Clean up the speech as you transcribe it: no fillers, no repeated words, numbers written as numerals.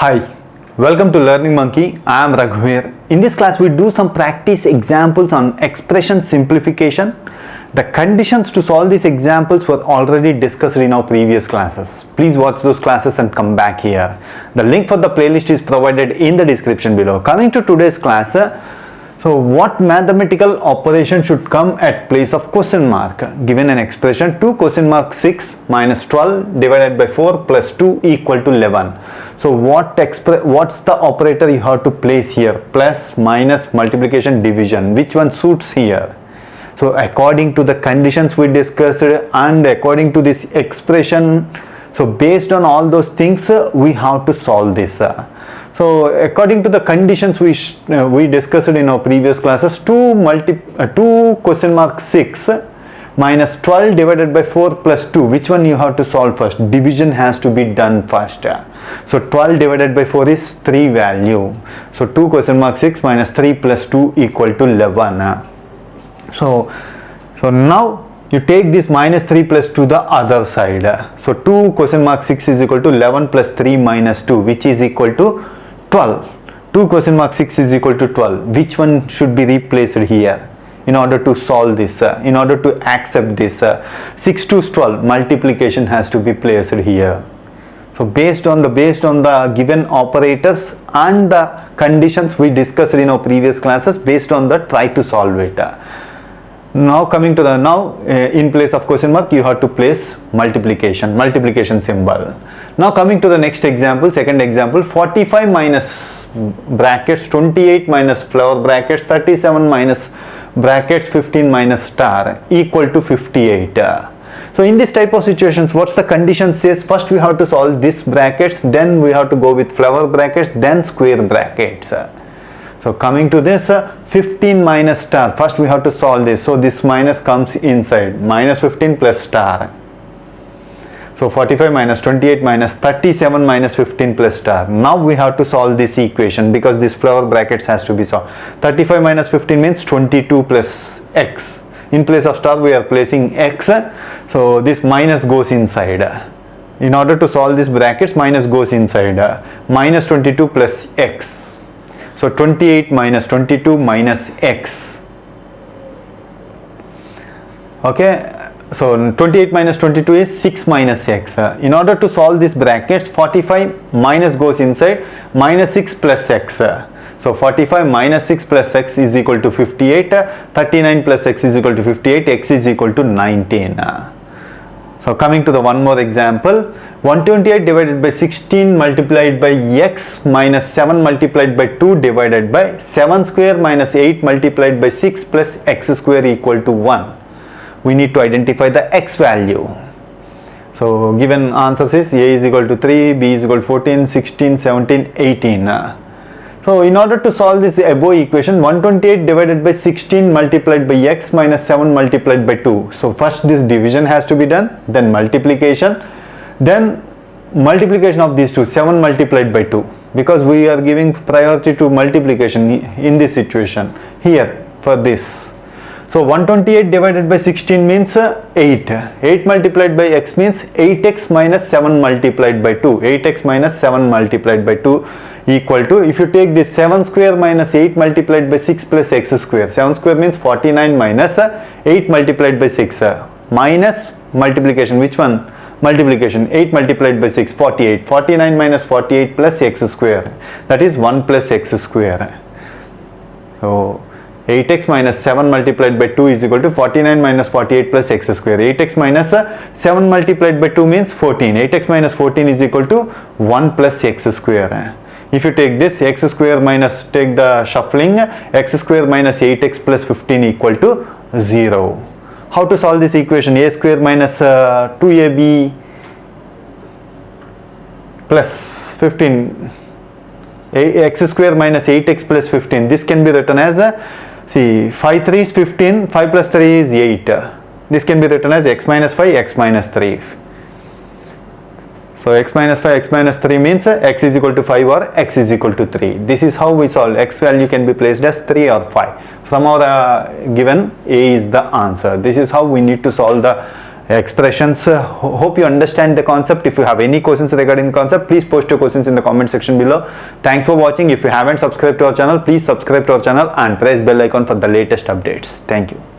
Hi, welcome to Learning Monkey. I am Raghuveer. In this class, we do some practice examples on expression simplification. The conditions to solve these examples were already discussed in our previous classes. Please watch those classes and come back here. The link for the playlist is provided in the description below. Coming to today's class, so what mathematical operation should come at place of question mark? Given an expression 2 question mark 6 minus 12 divided by 4 plus 2 equal to 11. So what's the operator you have to place here? Plus, minus, multiplication, division. Which one suits here? So according to the conditions we discussed and according to this expression, so based on all those things we have to solve this. So according to the conditions we discussed in our previous classes, 2 question mark 6 minus 12 divided by 4 plus 2, which one you have to solve first? Division has to be done first. So 12 divided by 4 is 3 value. So 2 question mark 6 minus 3 plus 2 equal to 11. So now you take this minus 3 plus 2 the other side. So 2 question mark 6 is equal to 11 plus 3 minus 2, which is equal to 12. 2 question mark 6 is equal to 12. Which one should be replaced here in order to solve this, in order to accept this? 6 to 12 multiplication has to be placed here. So based on the given operators and the conditions we discussed in our previous classes, based on that, try to solve it. Now coming to the in place of question mark you have to place multiplication symbol. Now coming to the next example, second example, 45 minus brackets 28 minus flower brackets 37 minus brackets 15 minus star equal to 58. So in this type of situations, what's the condition says? First we have to solve this brackets, then we have to go with flower brackets, then square brackets. So coming to this 15 minus star, first we have to solve this. So this minus comes inside, minus 15 plus star. So 45 minus 28 minus 37 minus 15 plus star. Now we have to solve this equation because this flower brackets has to be solved. 35 minus 15 means 22 plus x. In place of star we are placing x. So this minus goes inside. In order to solve this brackets, minus goes inside. Minus 22 plus x. So 28 minus 22 minus x. Okay, so 28 minus 22 is 6 minus x. In order to solve this brackets, 45 minus goes inside, minus 6 plus x. So 45 minus 6 plus x is equal to 58, 39 plus x is equal to 58, x is equal to 19. So coming to the one more example, 128 divided by 16 multiplied by x minus 7 multiplied by 2 divided by 7 square minus 8 multiplied by 6 plus x square equal to 1. We need to identify the x value. So given answers is a is equal to 3, b is equal to 14, 16, 17, 18. So in order to solve this above equation, 128 divided by 16 multiplied by x minus 7 multiplied by 2. So first this division has to be done, then multiplication, then multiplication of these two, 7 multiplied by 2, because we are giving priority to multiplication in this situation here for this. So 128 divided by 16 means 8. 8 multiplied by x means 8x minus 7 multiplied by 2. 8x minus 7 multiplied by 2 equal to, if you take this 7 square minus 8 multiplied by 6 plus x square. 7 square means 49 minus 8 multiplied by 6. Minus multiplication, which one? Multiplication, 8 multiplied by 6, 48. 49 minus 48 plus x square. That is 1 plus x square. So 8x minus 7 multiplied by 2 is equal to 49 minus 48 plus x square. 8x minus 7 multiplied by 2 means 14. 8x minus 14 is equal to 1 plus x square. If you take this x square minus, take the shuffling, x square minus 8x plus 15 equal to 0. How to solve this equation? A square minus 2ab plus 15, x square minus 8x plus 15. This can be written as see, 5 3 is 15, 5 plus 3 is 8. This can be written as x minus 5, x minus 3. So x minus 5, x minus 3 means x is equal to 5 or x is equal to 3. This is how we solve. X value can be placed as 3 or 5. From our given A is the answer. This is how we need to solve the expressions. Hope you understand the concept. If you have any questions regarding the concept, please post your questions in the comment section below. Thanks for watching. If you haven't subscribed to our channel, please subscribe to our channel and press bell icon for the latest updates. Thank you.